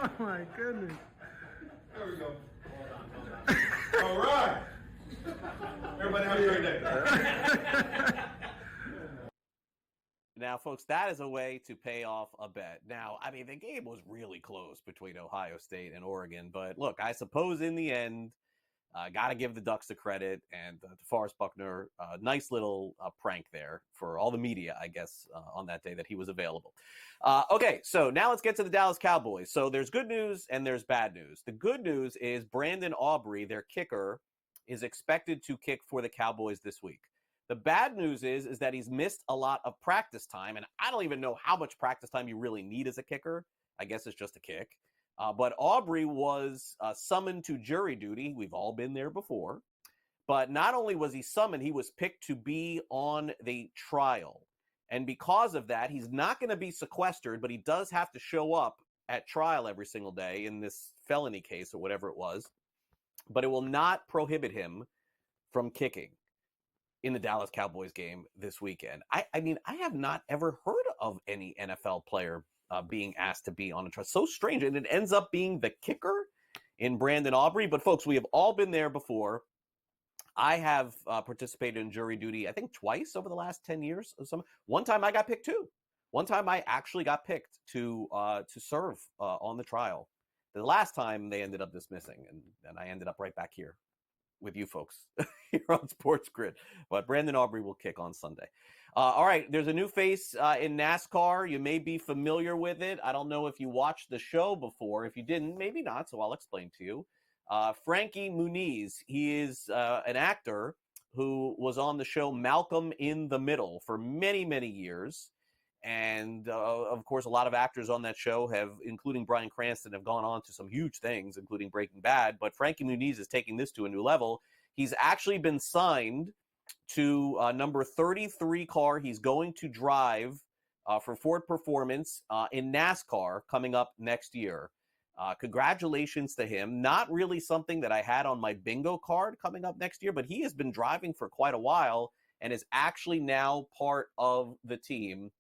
Oh my goodness. There we go. All right. Everybody have a great day. Now, folks, that is a way to pay off a bet. Now, I mean, the game was really close between Ohio State and Oregon, but look, I suppose in the end, got to give the Ducks the credit, and DeForest Buckner, nice little prank there for all the media, I guess, on that day that he was available. Okay, so now let's get to the Dallas Cowboys. So there's good news and there's bad news. The good news is Brandon Aubrey, their kicker, is expected to kick for the Cowboys this week. The bad news is that he's missed a lot of practice time, and I don't even know how much practice time you really need as a kicker. I guess it's just a kick. But Aubrey was summoned to jury duty. We've all been there before. But not only was he summoned, he was picked to be on the trial. And because of that, he's not going to be sequestered, but he does have to show up at trial every single day in this felony case or whatever it was. But it will not prohibit him from kicking in the Dallas Cowboys game this weekend. I mean, I have not ever heard of any NFL player being asked to be on a trial. So strange. And it ends up being the kicker in Brandon Aubrey. But folks, we have all been there before. I have participated in jury duty, I think twice over the last 10 years. One time I got picked too. One time I actually got picked to serve on the trial. The last time they ended up dismissing, and I ended up right back here with you folks here on SportsGrid. But Brandon Aubrey will kick on Sunday. All right, there's a new face in NASCAR. You may be familiar with it. I don't know if you watched the show before. If you didn't, maybe not, so I'll explain to you. Frankie Muniz, he is an actor who was on the show Malcolm in the Middle for many, many years. And, of course, a lot of actors on that show have, including Bryan Cranston, have gone on to some huge things, including Breaking Bad. But Frankie Muniz is taking this to a new level. He's actually been signed to number 33 car he's going to drive for Ford Performance in NASCAR coming up next year. Congratulations to him. Not really something that I had on my bingo card coming up next year, but he has been driving for quite a while and is actually now part of the team.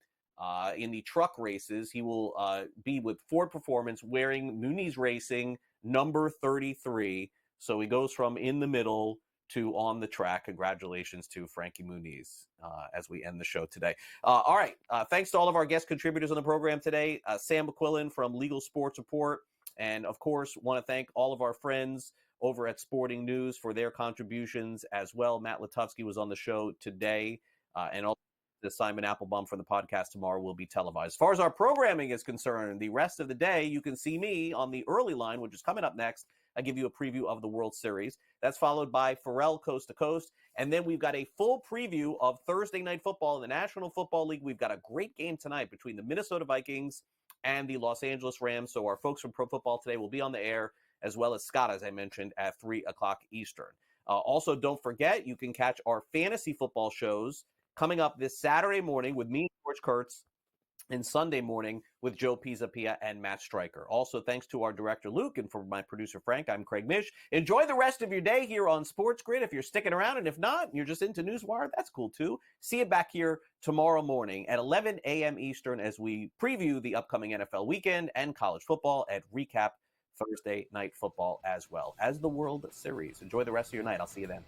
In the truck races, he will be with Ford Performance wearing Muniz Racing number 33. So he goes from in the middle to on the track. Congratulations to Frankie Muniz as we end the show today. All right. Thanks to all of our guest contributors on the program today. Sam McQuillan from Legal Sports Report. And, of course, want to thank all of our friends over at Sporting News for their contributions as well. Matt Lutovsky was on the show today. And also the Simon Applebaum from the podcast tomorrow will be televised. As far as our programming is concerned, the rest of the day, you can see me on the early line, which is coming up next. I give you a preview of the World Series. That's followed by Pharrell Coast to Coast. And then we've got a full preview of Thursday Night Football in the National Football League. We've got a great game tonight between the Minnesota Vikings and the Los Angeles Rams. So our folks from Pro Football Today will be on the air, as well as Scott, as I mentioned, at 3 o'clock Eastern. Also, don't forget, you can catch our fantasy football shows coming up this Saturday morning with me, George Kurtz, and Sunday morning with Joe Pisapia and Matt Stryker. Also, thanks to our director, Luke, and for my producer, Frank, I'm Craig Mish. Enjoy the rest of your day here on Sports Grid if you're sticking around, and if not, you're just into NewsWire, that's cool too. See you back here tomorrow morning at 11 a.m. Eastern as we preview the upcoming NFL weekend and college football and recap Thursday night football as well as the World Series. Enjoy the rest of your night. I'll see you then.